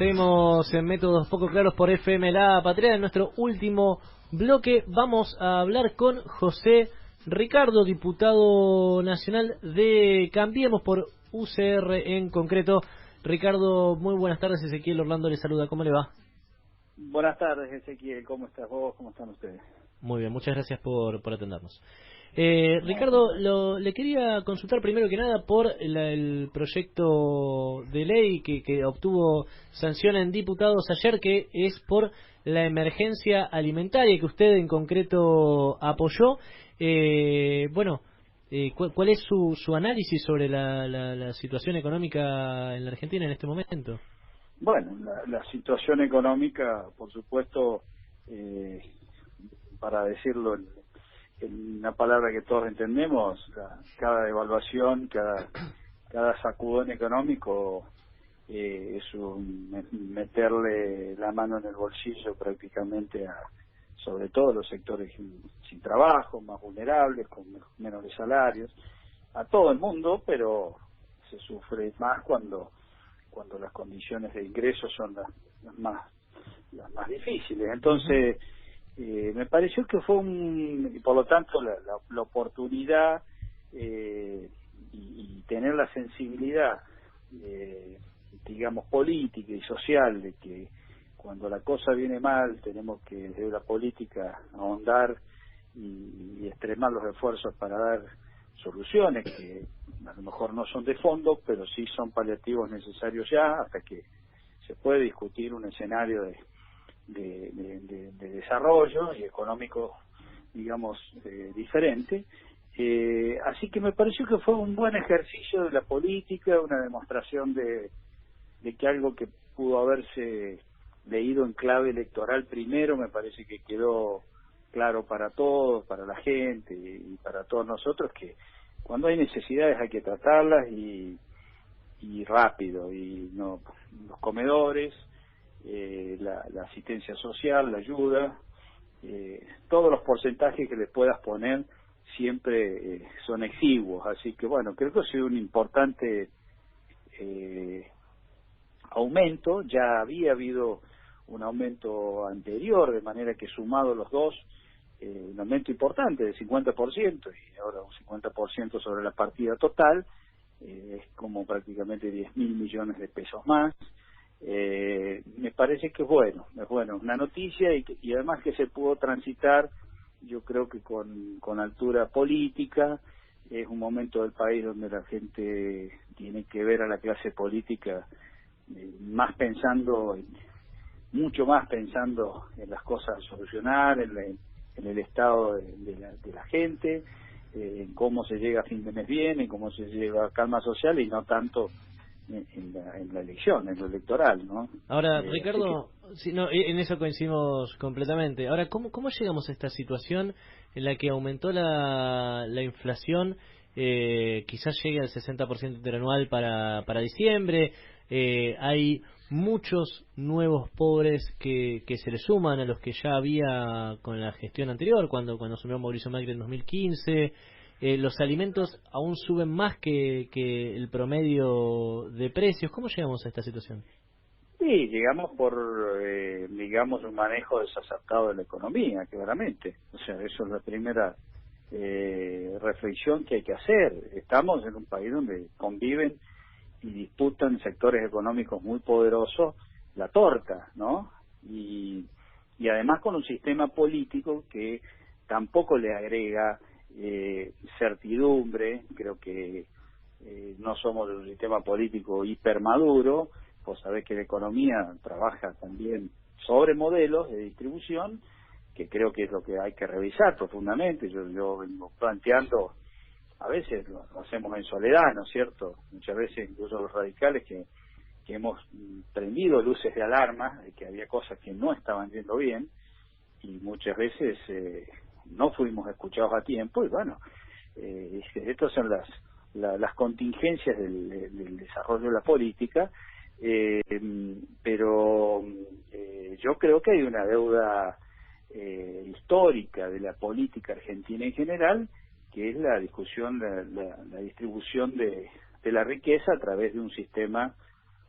Seguimos en Métodos Poco Claros por FM La Patria. En nuestro último bloque vamos a hablar con José Ricardo, diputado nacional de Cambiemos por UCR en concreto. Ricardo, muy buenas tardes. Ezequiel Orlando le saluda. ¿Cómo le va? Buenas tardes, Ezequiel. ¿Cómo estás vos? ¿Cómo están ustedes? Muy bien, muchas gracias por atendernos. Ricardo, le quería consultar primero que nada por el proyecto de ley que obtuvo sanción en diputados ayer, que es por la emergencia alimentaria que usted en concreto apoyó. ¿Cuál es su análisis sobre la situación económica en la Argentina en este momento? Bueno, la situación económica, por supuesto, para decirlo en una palabra que todos entendemos, cada devaluación, cada sacudón económico es meterle la mano en el bolsillo prácticamente sobre todo los sectores sin trabajo, más vulnerables, con menores salarios, a todo el mundo, pero se sufre más cuando las condiciones de ingreso son las más difíciles. Entonces, me pareció que fue y por lo tanto la oportunidad y tener la sensibilidad, digamos, política y social de que cuando la cosa viene mal tenemos que desde la política ahondar y extremar los esfuerzos para dar soluciones que a lo mejor no son de fondo, pero sí son paliativos necesarios ya hasta que se puede discutir un escenario de desarrollo y económico, digamos, diferente. Así que me pareció que fue un buen ejercicio de la política, una demostración de que algo que pudo haberse leído en clave electoral primero, me parece que quedó claro para todos, para la gente y para todos nosotros, que cuando hay necesidades hay que tratarlas y rápido, y no los comedores, la asistencia social, la ayuda, todos los porcentajes que le puedas poner siempre son exiguos. Así que bueno, creo que ha sido un importante aumento. Ya había habido un aumento anterior, de manera que sumado los dos, un aumento importante del 50%, y ahora un 50% sobre la partida total, es como prácticamente 10.000 millones de pesos más. Me parece que es bueno, una noticia, y además que se pudo transitar, yo creo que con altura política. Es un momento del país donde la gente tiene que ver a la clase política mucho más pensando en las cosas a solucionar, en el estado de la gente, en cómo se llega a fin de mes bien, en cómo se llega a calma social, y no tanto en la elección, en lo electoral, ¿no? Ahora, Ricardo, sí, no, en eso coincidimos completamente. Ahora, ¿cómo llegamos a esta situación en la que aumentó la inflación? Quizás llegue al 60% interanual para diciembre. Hay muchos nuevos pobres que se le suman a los que ya había con la gestión anterior, cuando asumió Mauricio Macri en 2015. Los alimentos aún suben más que el promedio de precios. ¿Cómo llegamos a esta situación? Sí, llegamos por, digamos, un manejo desacertado de la economía, claramente. O sea, eso es la primera reflexión que hay que hacer. Estamos en un país donde conviven y disputan sectores económicos muy poderosos la torta, ¿no? Y además con un sistema político que tampoco le agrega certidumbre. Creo que no somos un sistema político hipermaduro. Vos sabés que la economía trabaja también sobre modelos de distribución, que creo que es lo que hay que revisar profundamente. Yo vengo planteando, a veces lo hacemos en soledad, ¿no es cierto? Muchas veces incluso los radicales que hemos prendido luces de alarma de que había cosas que no estaban yendo bien, y muchas veces no fuimos escuchados a tiempo. Y bueno, estas son las contingencias del desarrollo de la política, pero yo creo que hay una deuda histórica de la política argentina en general, que es la discusión, la distribución de la riqueza a través de un sistema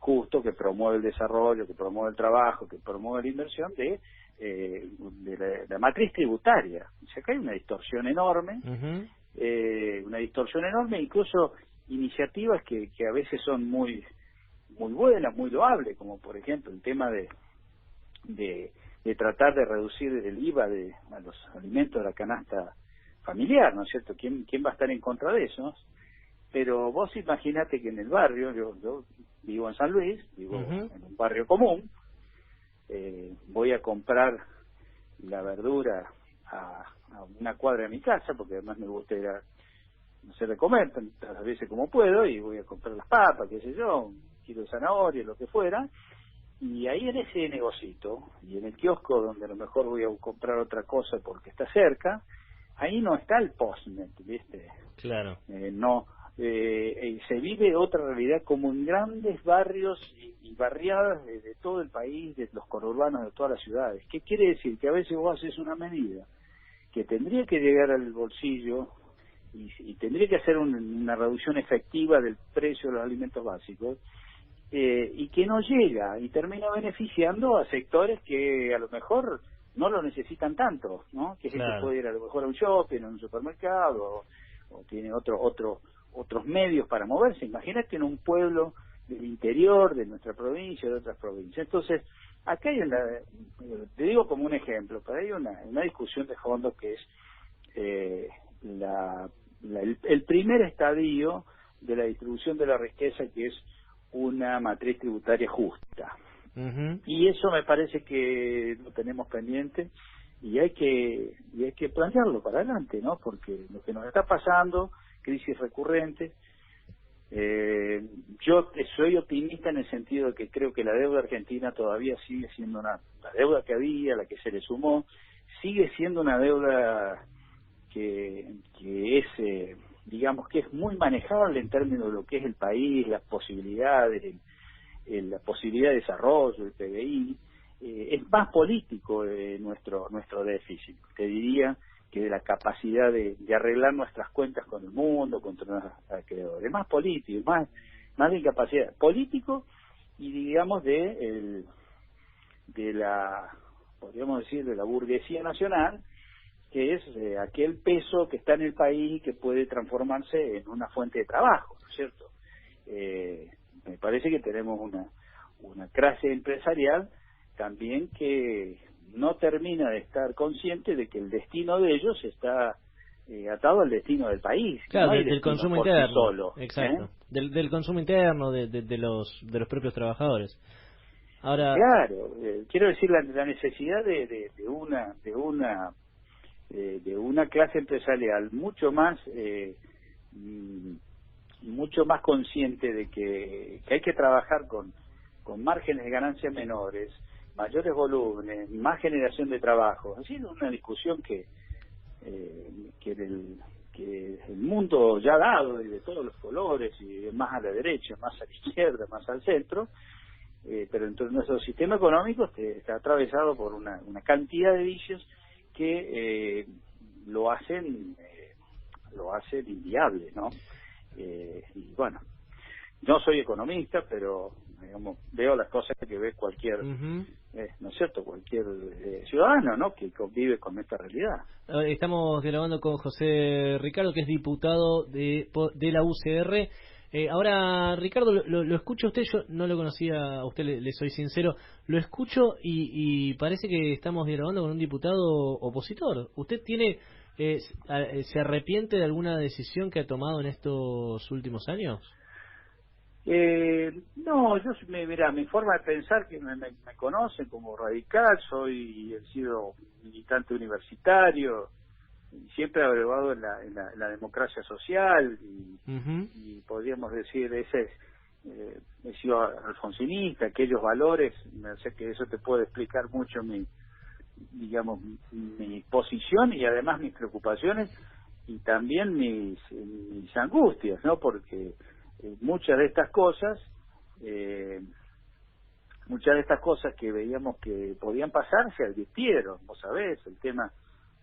justo, que promueve el desarrollo, que promueve el trabajo, que promueve la inversión de la matriz tributaria. O sea, acá hay una distorsión enorme, incluso iniciativas que a veces son muy buenas, muy loables, como por ejemplo el tema de tratar de reducir el IVA a los alimentos de la canasta familiar, ¿no es cierto? ¿Quién va a estar en contra de eso? Pero vos imaginate que en el barrio, yo vivo en San Luis, vivo en un barrio común, voy a comprar la verdura a una cuadra de mi casa, porque además me gusta ir a hacer de comer tantas veces como puedo, y voy a comprar las papas, qué sé yo, un kilo de zanahoria, lo que fuera, y ahí en ese negocito, y en el kiosco donde a lo mejor voy a comprar otra cosa porque está cerca, ahí no está el postnet, ¿viste? Claro. Se vive otra realidad, como en grandes barrios y barriadas de todo el país, de los conurbanos de todas las ciudades. ¿Qué quiere decir? Que a veces vos haces una medida que tendría que llegar al bolsillo y tendría que hacer una reducción efectiva del precio de los alimentos básicos, y que no llega y termina beneficiando a sectores que a lo mejor no lo necesitan tanto, ¿no? Que gente puede ir a lo mejor a un shopping, a un supermercado, o tiene otros medios para moverse. Imagínate en un pueblo del interior de nuestra provincia, de otras provincias. Entonces, acá hay te digo como un ejemplo, pero hay una discusión de fondo que es el primer estadio de la distribución de la riqueza, que es una matriz tributaria justa. Y eso me parece que lo tenemos pendiente y hay que plantearlo para adelante, ¿no? Porque lo que nos está pasando, crisis recurrentes, yo soy optimista en el sentido de que creo que la deuda argentina todavía sigue siendo la deuda que había, la que se le sumó, sigue siendo una deuda que es, digamos, que es muy manejable en términos de lo que es el país, las posibilidades, la posibilidad de desarrollo, el PBI. Es más político nuestro déficit, te diría, que de la capacidad de arreglar nuestras cuentas con el mundo, contra los acreedores. Es más político, más de incapacidad político y, digamos, de la, podríamos decir, de la burguesía nacional, que es aquel peso que está en el país y que puede transformarse en una fuente de trabajo, ¿no es cierto? Me parece que tenemos una clase empresarial también que no termina de estar consciente de que el destino de ellos está atado al destino del país. Claro, no del consumo interno. Sí solo, exacto. Del consumo interno de los propios trabajadores. Ahora, claro, quiero decir la necesidad de una clase empresarial mucho más consciente de que hay que trabajar con márgenes de ganancia menores, mayores volúmenes, más generación de trabajo. Ha sido una discusión que el mundo ya ha dado, y de todos los colores, y más a la derecha, más a la izquierda, más al centro, pero entonces nuestro sistema económico está atravesado por una cantidad de vicios que lo hacen inviable, ¿no? Y bueno, no soy economista, pero digamos, veo las cosas que ve cualquier, ¿no es cierto? Cualquier ciudadano, ¿no? Que convive con esta realidad. Estamos dialogando con José Ricardo, que es diputado de la UCR. Ahora, Ricardo, lo escucho a usted, yo no lo conocía a usted, le soy sincero, lo escucho y parece que estamos dialogando con un diputado opositor. ¿Usted se arrepiente de alguna decisión que ha tomado en estos últimos años? No, mira, mi forma de pensar, que me conocen como radical, he sido militante universitario, siempre abrevado en la democracia social y podríamos decir, he sido alfonsinista, aquellos valores, sé que eso te puede explicar mucho mi posición y además mis preocupaciones y también mis angustias, ¿no? Porque muchas de estas cosas que veíamos que podían pasar se advirtieron, vos sabés, el tema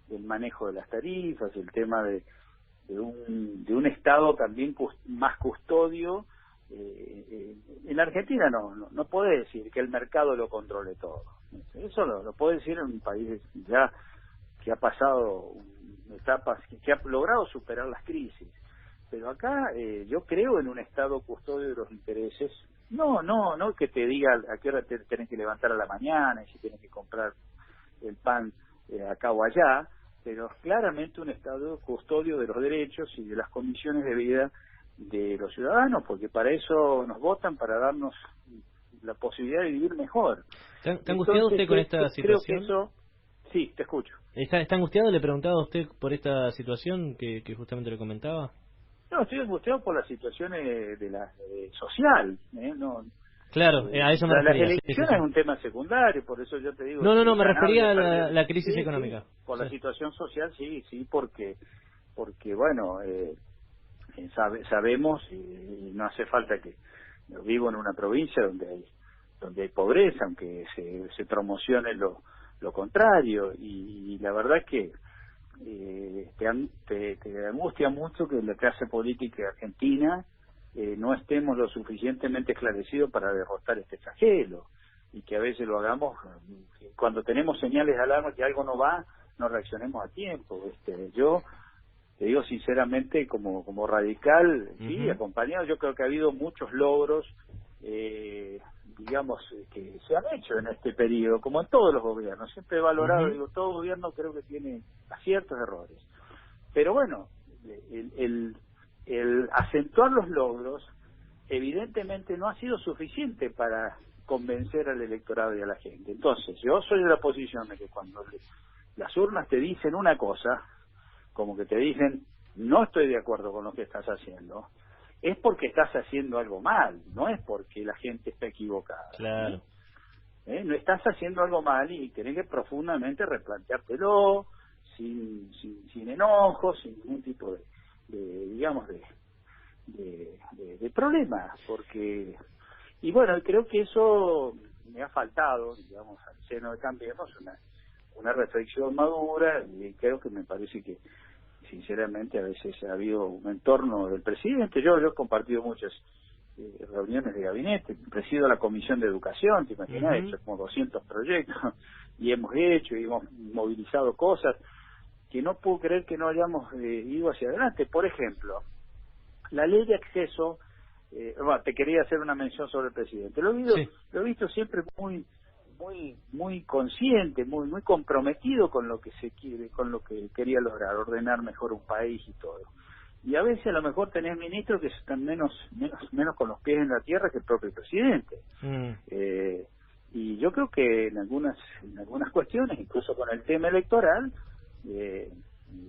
del manejo de las tarifas, el tema de un Estado también más custodio En Argentina no puede decir que el mercado lo controle todo. Eso lo puede decir en un país ya que ha pasado etapas, que ha logrado superar las crisis. Pero acá yo creo en un Estado custodio de los intereses. No que te diga a qué hora te tenés que levantar a la mañana y si tienes que comprar el pan acá o allá, pero claramente un Estado custodio de los derechos y de las condiciones de vida de los ciudadanos, porque para eso nos votan, para darnos la posibilidad de vivir mejor. ¿Está angustiado usted con esta situación? Creo que eso... Sí, te escucho. ¿Está angustiado? Le preguntaba a usted por esta situación que justamente le comentaba. No, estoy angustiado por la situación de la social, no. Claro, a eso me refería. Las elecciones es un tema secundario, por eso yo te digo... No, me refería a la crisis económica. Sí, por la situación social, sí, porque bueno, sabemos, y no hace falta que... Yo vivo en una provincia donde hay pobreza, aunque se promocione lo contrario, y la verdad es que te angustia mucho que en la clase política argentina no estemos lo suficientemente esclarecidos para derrotar este flagelo, y que a veces lo hagamos cuando tenemos señales de alarma que algo no va, no reaccionemos a tiempo. Yo te digo sinceramente, como radical, sí, acompañado, yo creo que ha habido muchos logros, digamos, que se han hecho en este periodo, como en todos los gobiernos. Siempre he valorado, digo, todo gobierno creo que tiene aciertos, errores. Pero bueno, el acentuar los logros, evidentemente no ha sido suficiente para convencer al electorado y a la gente. Entonces, yo soy de la posición de que cuando las urnas te dicen una cosa, como que te dicen, no estoy de acuerdo con lo que estás haciendo, es porque estás haciendo algo mal, no es porque la gente está equivocada. Claro. No estás haciendo algo mal y tenés que profundamente replanteártelo, sin enojo, sin ningún tipo de problema, porque... Y bueno, creo que eso me ha faltado, digamos, al seno de Cambiemos, una reflexión madura, y creo que me parece que sinceramente a veces ha habido un entorno del presidente. Yo he compartido muchas reuniones de gabinete, presido la Comisión de Educación, te imaginas, he hecho como 200 proyectos y hemos movilizado cosas que no puedo creer que no hayamos ido hacia adelante. Por ejemplo, la ley de acceso, te quería hacer una mención sobre el presidente. Lo he visto siempre muy consciente, muy comprometido con lo que se quiere, con lo que quería lograr, ordenar mejor un país y todo. Y a veces a lo mejor tenés ministros que están menos con los pies en la tierra que el propio presidente. Y yo creo que en algunas cuestiones, incluso con el tema electoral,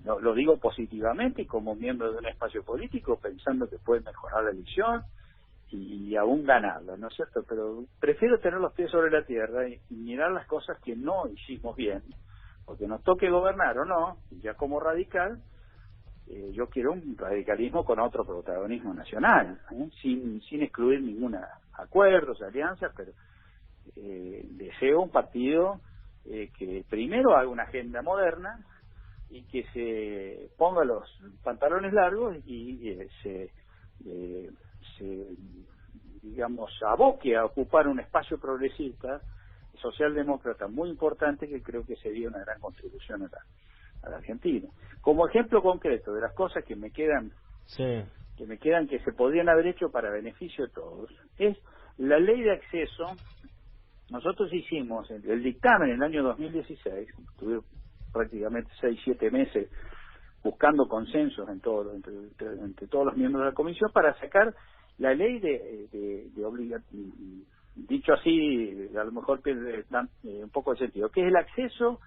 lo digo positivamente y como miembro de un espacio político, pensando que puede mejorar la elección y aún ganarla, ¿no es cierto? Pero prefiero tener los pies sobre la tierra y mirar las cosas que no hicimos bien, porque nos toque gobernar o no, ya como radical, yo quiero un radicalismo con otro protagonismo nacional, sin excluir ningún acuerdos, alianzas, pero deseo un partido que primero haga una agenda moderna y que se ponga los pantalones largos y se digamos aboque a ocupar un espacio progresista, socialdemócrata muy importante, que creo que sería una gran contribución a la Argentina. Como ejemplo concreto de las cosas que me quedan que se podrían haber hecho para beneficio de todos, es la ley de acceso. Nosotros hicimos el dictamen en el año 2016, estuve prácticamente 6-7 meses buscando consensos entre todos los miembros de la comisión para sacar la ley de obligación, dicho así, a lo mejor pierde un poco de sentido, que es el acceso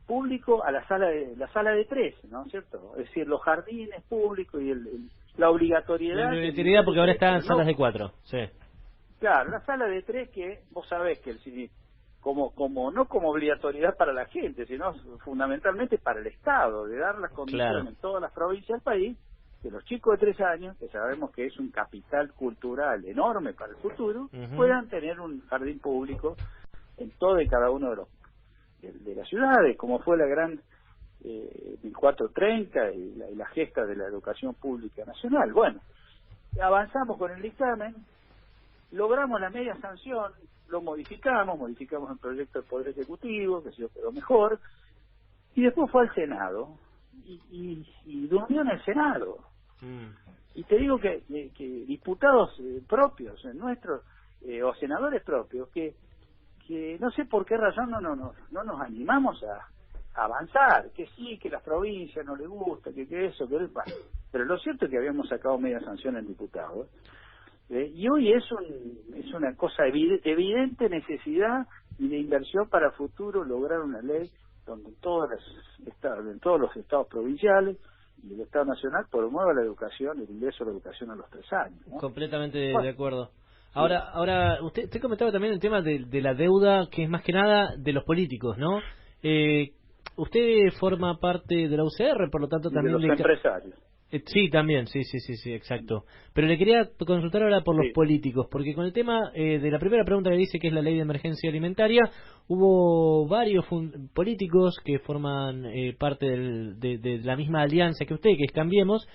público a la sala de tres, ¿no es cierto? Es decir, los jardines públicos y la obligatoriedad. La obligatoriedad porque ahora están en salas de 4, sí. Claro, la sala de 3 que vos sabés que como no como obligatoriedad para la gente, sino fundamentalmente para el Estado, de dar las condiciones en todas las provincias del país, que los chicos de 3 años, que sabemos que es un capital cultural enorme para el futuro, puedan tener un jardín público en todo y cada uno de las ciudades, como fue la gran 1430 y la gesta de la educación pública nacional. Bueno, avanzamos con el dictamen, logramos la media sanción, lo modificamos el proyecto del Poder Ejecutivo, que se lo quedó mejor, y después fue al Senado, y durmió en el Senado. Y te digo que diputados propios, nuestros, o senadores propios, que no sé por qué razón no nos animamos a avanzar, que sí, que las provincias no les gusta, que eso, pero lo cierto es que habíamos sacado media sanción en diputados, y hoy es una cosa evidente necesidad y de inversión para futuro lograr una ley donde en todos los estados provinciales y el Estado Nacional promueva la educación, el ingreso a la educación a los 3 años, ¿no? Completamente Bueno, de acuerdo. sí. Ahora usted comentaba también el tema de la deuda, que es más que nada de los políticos, ¿no? Usted forma parte de la UCR, por lo tanto Y de también los empresarios. Sí, también, sí, exacto. Pero le quería consultar ahora por los Sí. políticos, porque con el tema de la primera pregunta que dice que es la ley de emergencia alimentaria, hubo varios políticos que forman parte de la misma alianza que usted, que es Cambiemos,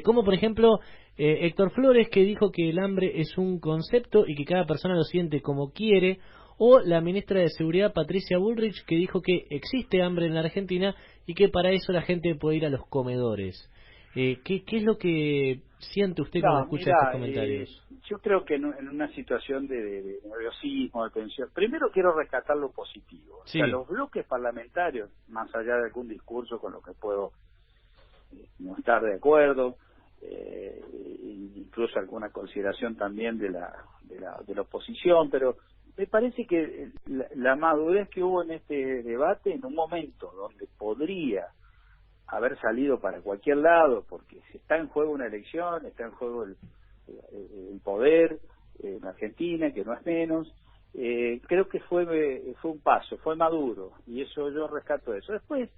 como por ejemplo Héctor Flores, que dijo que el hambre es un concepto y que cada persona lo siente como quiere, o la ministra de Seguridad Patricia Bullrich, que dijo que existe hambre en la Argentina y que para eso la gente puede ir a los comedores. ¿Qué es lo que siente usted cuando escucha estos comentarios? Yo creo que en una situación de nerviosismo, de tensión, primero quiero rescatar lo positivo. Sí. O sea, los bloques parlamentarios, más allá de algún discurso con lo que puedo no estar de acuerdo, incluso alguna consideración también de la oposición, pero me parece que la madurez que hubo en este debate, en un momento donde podría haber salido para cualquier lado, porque si está en juego una elección, está en juego el poder en Argentina, que no es menos, creo que fue un paso, fue maduro, y eso yo rescato eso. Después,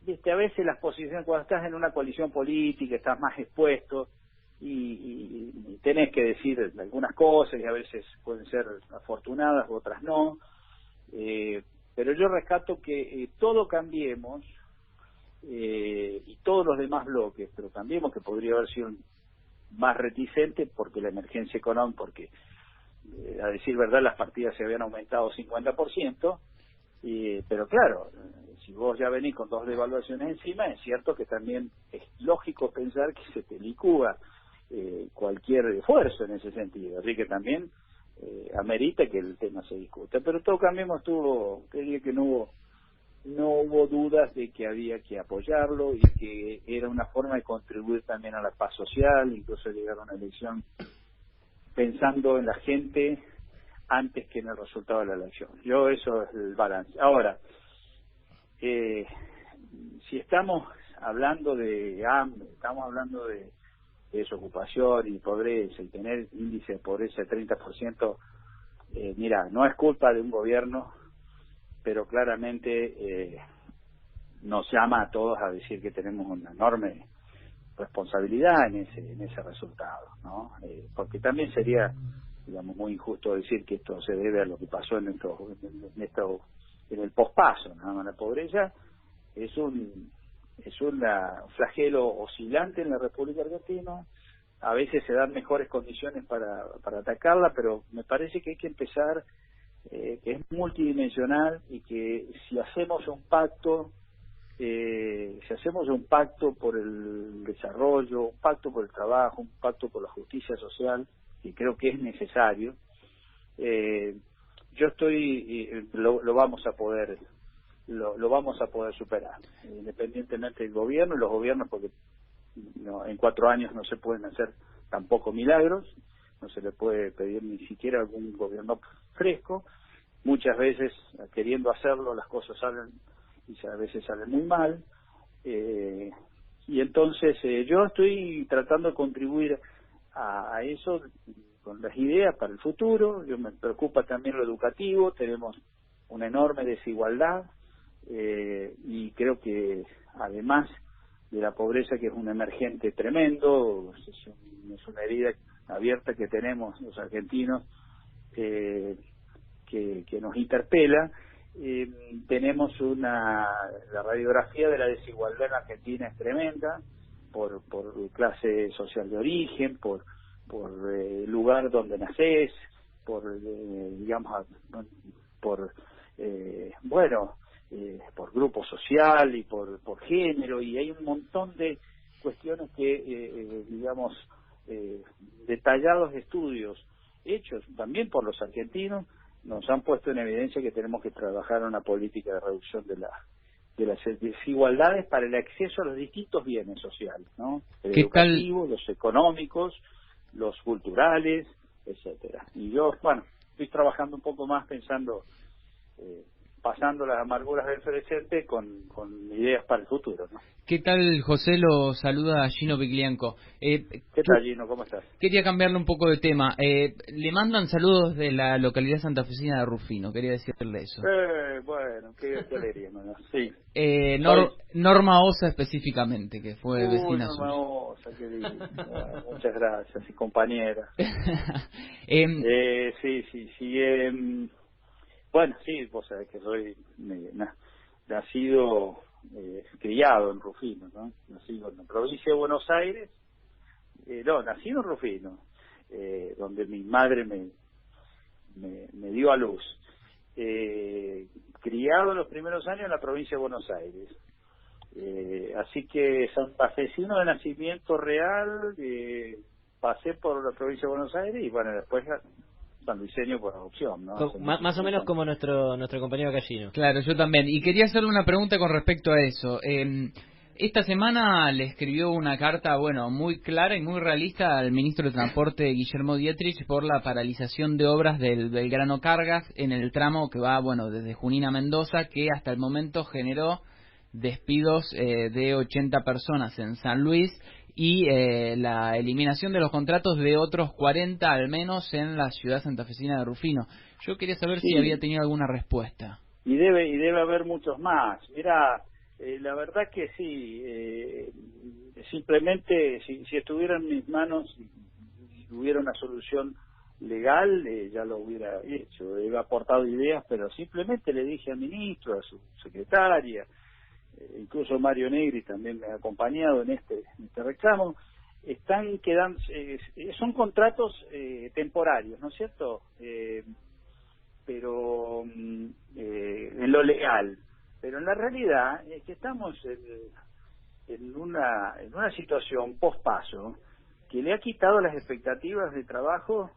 a veces las posiciones, cuando estás en una coalición política, estás más expuesto y tenés que decir algunas cosas, y a veces pueden ser afortunadas, otras no, pero yo rescato que todo Cambiemos, y todos los demás bloques, pero también que podría haber sido más reticente porque la emergencia económica, porque a decir verdad las partidas se habían aumentado 50%, pero claro, si vos ya venís con 2 devaluaciones encima, es cierto que también es lógico pensar que se te licúa cualquier esfuerzo en ese sentido, así que también amerita que el tema se discuta, pero todo Cambiemos quería que no hubo dudas de que había que apoyarlo y que era una forma de contribuir también a la paz social, incluso llegar a una elección pensando en la gente antes que en el resultado de la elección. Eso es el balance. Ahora, si estamos hablando de hambre, estamos hablando de desocupación y pobreza y tener índice de pobreza de 30%, mira, no es culpa de un gobierno, pero claramente nos llama a todos a decir que tenemos una enorme responsabilidad en ese resultado, ¿no? Porque también sería, digamos, muy injusto decir que esto se debe a lo que pasó en el pospaso, ¿no? La pobreza es un flagelo oscilante en la República Argentina. A veces se dan mejores condiciones para atacarla, pero me parece que hay que empezar, que es multidimensional, y que si hacemos un pacto por el desarrollo, un pacto por el trabajo, un pacto por la justicia social, y creo que es necesario, yo lo vamos a poder superar, independientemente del gobierno y los gobiernos, porque en 4 años no se pueden hacer tampoco milagros, no se le puede pedir ni siquiera algún gobierno fresco. Muchas veces, queriendo hacerlo, las cosas salen, y a veces salen muy mal, y entonces yo estoy tratando de contribuir a eso con las ideas para el futuro. Me preocupa también lo educativo, tenemos una enorme desigualdad, y creo que además de la pobreza, que es un emergente tremendo, es una herida abierta que tenemos los argentinos, que nos interpela. Tenemos la radiografía de la desigualdad en Argentina es tremenda, por clase social de origen, por el lugar donde nacés, digamos, por por grupo social y por género, y hay un montón de cuestiones que, digamos, detallados estudios hechos también por los argentinos nos han puesto en evidencia que tenemos que trabajar en una política de reducción de las desigualdades para el acceso a los distintos bienes sociales, ¿no? El educativo, los económicos, los culturales, etcétera. Y yo, bueno, estoy trabajando un poco más pensando, pasando las amarguras del presente con ideas para el futuro, ¿no? ¿Qué tal, José? Lo saluda Gino Piglianco. ¿Qué tal, Gino? ¿Cómo estás? Quería cambiarle un poco de tema. Le mandan saludos de la localidad santafesina de Rufino, quería decirle eso. Bueno, qué alegría, ¿no? Sí. Norma Osa específicamente, que fue vecina suya. Norma Osa, qué lindo. Muchas gracias, y compañera. Sí. Bueno, sí, vos sabés que soy nacido, criado en Rufino, ¿no? Nacido en la provincia de Buenos Aires, nacido en Rufino, donde mi madre me dio a luz. Criado en los primeros años en la provincia de Buenos Aires. Así que santafesino de nacimiento real, pasé por la provincia de Buenos Aires y bueno, después sanluiseño por adopción, ¿no? Más o menos como nuestro compañero Gallino. Claro, yo también. Y quería hacerle una pregunta con respecto a eso. Esta semana le escribió una carta, bueno, muy clara y muy realista al ministro de Transporte, Guillermo Dietrich, por la paralización de obras del Belgrano Cargas en el tramo que va, bueno, desde Junín a Mendoza, que hasta el momento generó despidos de 80 personas en San Luis y la eliminación de los contratos de otros 40 al menos en la ciudad santafesina de Rufino. Yo quería saber si había tenido alguna respuesta. Y debe haber muchos más. Mira, la verdad que sí, simplemente si estuviera en mis manos y hubiera una solución legal, ya lo hubiera hecho. He aportado ideas, pero simplemente le dije al ministro, a su secretaria, incluso Mario Negri también me ha acompañado en este reclamo. Están quedando, son contratos temporarios, ¿no es cierto? Pero en lo legal. Pero en la realidad es que estamos en una situación post-paso que le ha quitado las expectativas de trabajo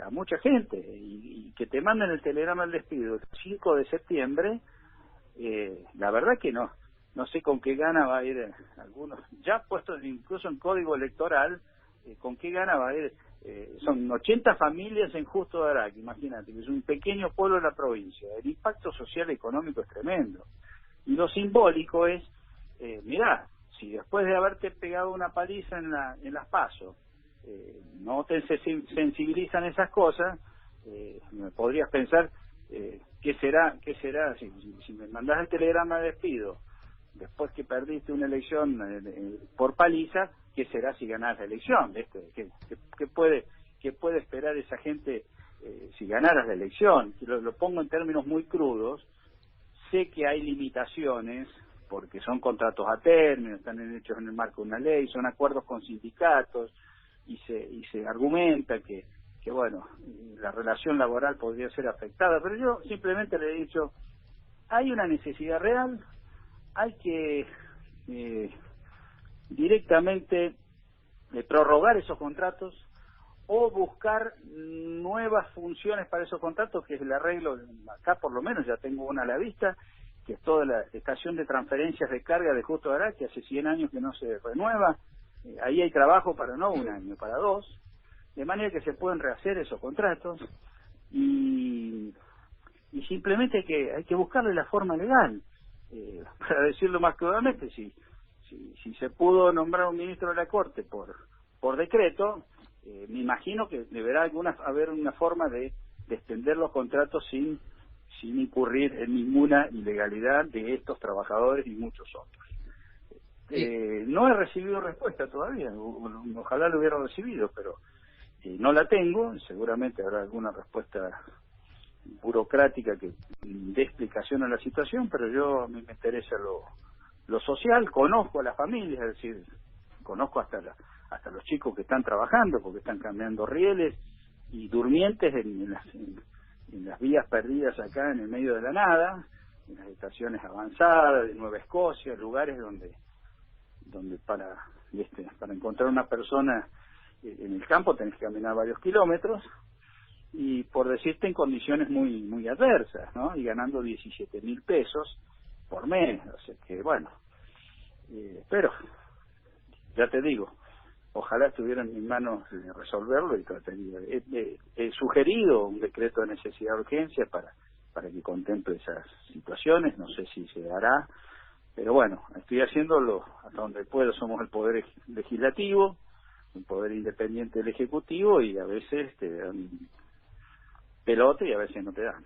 a mucha gente, y que te mandan el telegrama al despido el 5 de septiembre. La verdad que no sé con qué gana va a ir algunos, ya puestos incluso en código electoral, con qué gana va a ir. Son 80 familias en Justo de Araque, imagínate, que es un pequeño pueblo de la provincia. El impacto social y económico es tremendo. Y lo simbólico es, mirá, si después de haberte pegado una paliza en las PASO, no te sensibilizan esas cosas, me podrías pensar, ¿qué será si me mandás el telegrama de despido después que perdiste una elección por paliza? ¿Qué será si ganás la elección? ¿Qué puede esperar esa gente si ganaras la elección? Lo pongo en términos muy crudos. Sé que hay limitaciones porque son contratos a término, están hechos en el marco de una ley, son acuerdos con sindicatos, y se argumenta que bueno, la relación laboral podría ser afectada, pero yo simplemente le he dicho, hay una necesidad real, hay que directamente prorrogar esos contratos o buscar nuevas funciones para esos contratos, que es el arreglo. Acá por lo menos ya tengo una a la vista, que es toda la estación de transferencias de carga de Justo de Araque, que hace 100 años que no se renueva. Ahí hay trabajo para no un año, para 2, de manera que se pueden rehacer esos contratos, y simplemente hay que buscarle la forma legal. Para decirlo más crudamente, si se pudo nombrar un ministro de la Corte por decreto, me imagino que deberá haber una forma de extender los contratos sin incurrir en ninguna ilegalidad de estos trabajadores y muchos otros. No he recibido respuesta todavía, ojalá lo hubiera recibido, pero no la tengo. Seguramente habrá alguna respuesta burocrática que dé explicación a la situación, pero a mí me interesa lo social. Conozco a las familias, es decir, conozco hasta hasta los chicos que están trabajando, porque están cambiando rieles y durmientes en las vías perdidas acá en el medio de la nada, en las estaciones avanzadas de Nueva Escocia, lugares donde para encontrar una persona en el campo tenés que caminar varios kilómetros, y por decirte en condiciones muy muy adversas, ¿no? Y ganando 17.000 pesos por mes, o sea que bueno, pero ya te digo, ojalá estuviera en mis manos resolverlo, y trataría. He sugerido un decreto de necesidad de urgencia para que contemple esas situaciones, no sé si se dará, pero bueno, estoy haciéndolo hasta donde puedo. Somos el poder legislativo, un poder independiente del ejecutivo, y a veces te dan pelote y a veces no te dan.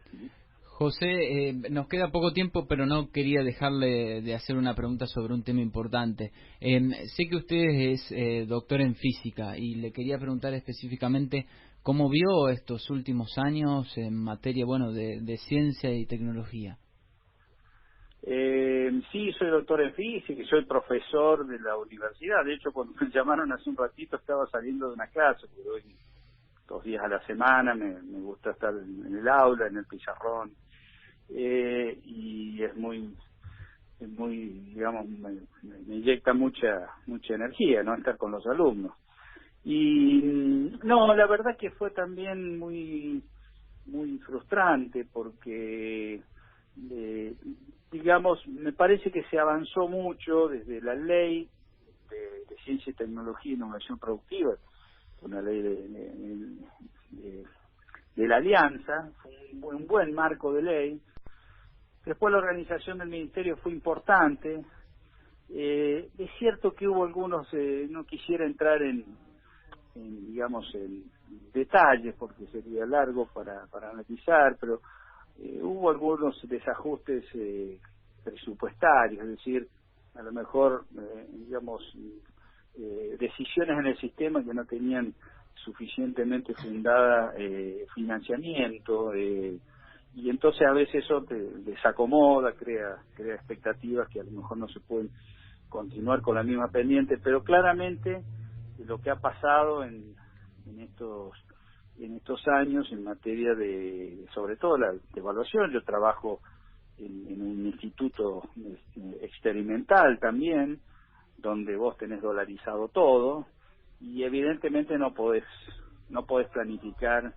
José, nos queda poco tiempo, pero no quería dejarle de hacer una pregunta sobre un tema importante. Sé que usted es doctor en física y le quería preguntar específicamente cómo vio estos últimos años en materia, bueno, de ciencia y tecnología. Sí, soy doctor en física y soy profesor de la universidad. De hecho, cuando me llamaron hace un ratito estaba saliendo de una clase, porque doy 2 días a la semana, me gusta estar en el aula, en el pizarrón, y es muy, digamos, me inyecta mucha energía, ¿no? Estar con los alumnos. Y no, la verdad que fue también muy frustrante, porque digamos, me parece que se avanzó mucho desde la ley de ciencia y tecnología e innovación productiva, una ley de la alianza, fue un buen marco de ley. Después la organización del ministerio fue importante. Es cierto que hubo algunos, no quisiera entrar en detalles porque sería largo para analizar, pero hubo algunos desajustes presupuestarios, es decir, a lo mejor, decisiones en el sistema que no tenían suficientemente fundada financiamiento, y entonces a veces eso te desacomoda, crea expectativas que a lo mejor no se pueden continuar con la misma pendiente, pero claramente lo que ha pasado en estos años en materia de, sobre todo la evaluación. Yo trabajo en un instituto experimental también, donde vos tenés dolarizado todo, y evidentemente no podés planificar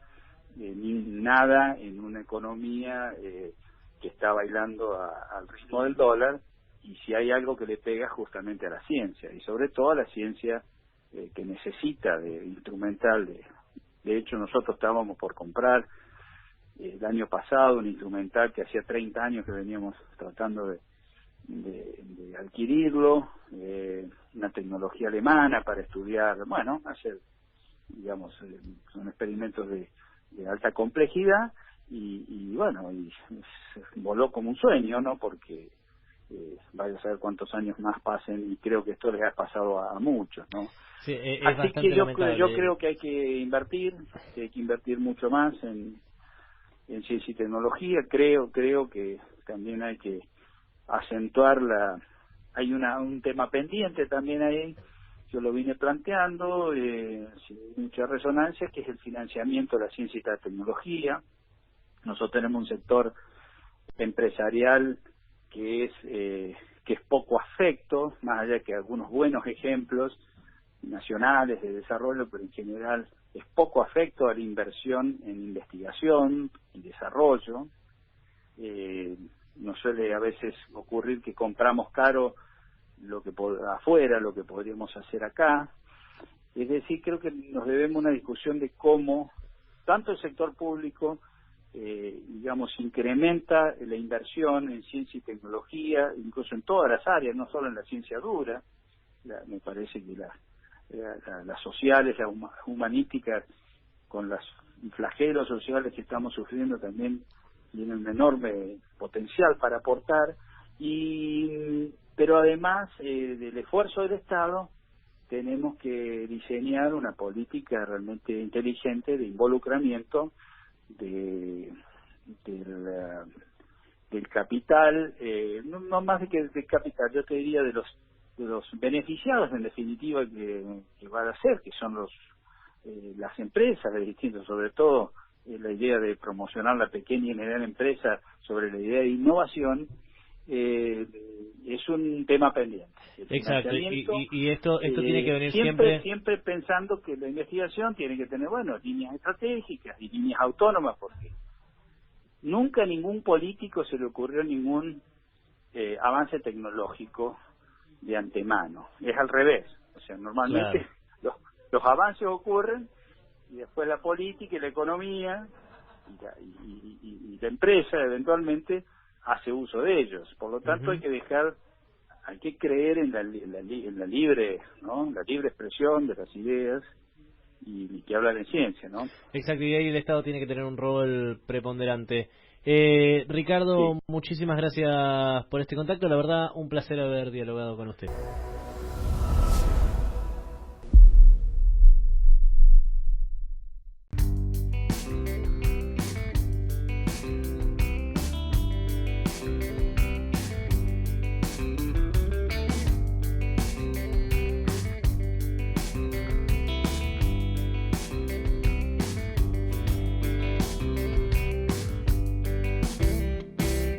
ni nada en una economía que está bailando al ritmo del dólar, y si hay algo que le pega justamente a la ciencia, y sobre todo a la ciencia que necesita de instrumental. De hecho, nosotros estábamos por comprar el año pasado un instrumental que hacía 30 años que veníamos tratando de adquirirlo, una tecnología alemana para estudiar, hacer, son experimentos de alta complejidad, y se voló como un sueño, ¿no? Porque vaya a saber cuántos años más pasen, y creo que esto les ha pasado a muchos, ¿no? Sí, es así bastante que yo lamentable. creo que hay que invertir mucho más en ciencia y tecnología. Creo que también hay que acentuar hay un tema pendiente también ahí, yo lo vine planteando sin mucha resonancia, que es el financiamiento de la ciencia y la tecnología. Nosotros tenemos un sector empresarial que es poco afecto, más allá que algunos buenos ejemplos nacionales de desarrollo, pero en general es poco afecto a la inversión en investigación y desarrollo. Nos suele a veces ocurrir que compramos caro afuera lo que podríamos hacer acá. Es decir, creo que nos debemos una discusión de cómo tanto el sector público incrementa la inversión en ciencia y tecnología, incluso en todas las áreas, no solo en la ciencia dura. Me parece que las sociales, las humanísticas, con los flagelos sociales que estamos sufriendo, también tienen un enorme potencial para aportar, pero además del esfuerzo del Estado, tenemos que diseñar una política realmente inteligente de involucramiento del capital, no más de que del capital, yo te diría de los los beneficiados en definitiva que van a ser, que son las empresas de distintos, sobre todo la idea de promocionar la pequeña y mediana empresa sobre la idea de innovación, es un tema pendiente. Exacto, y esto tiene que venir siempre pensando que la investigación tiene que tener, líneas estratégicas y líneas autónomas, porque nunca a ningún político se le ocurrió ningún avance tecnológico de antemano. Es al revés. O sea, normalmente los avances ocurren y después la política y la economía y la empresa eventualmente hace uso de ellos. Por lo tanto, hay que creer en la libre, ¿no? La libre expresión de las ideas y que habla de ciencia, ¿no? Exacto, y ahí el Estado tiene que tener un rol preponderante. Ricardo, muchísimas gracias por este contacto. La verdad, un placer haber dialogado con usted.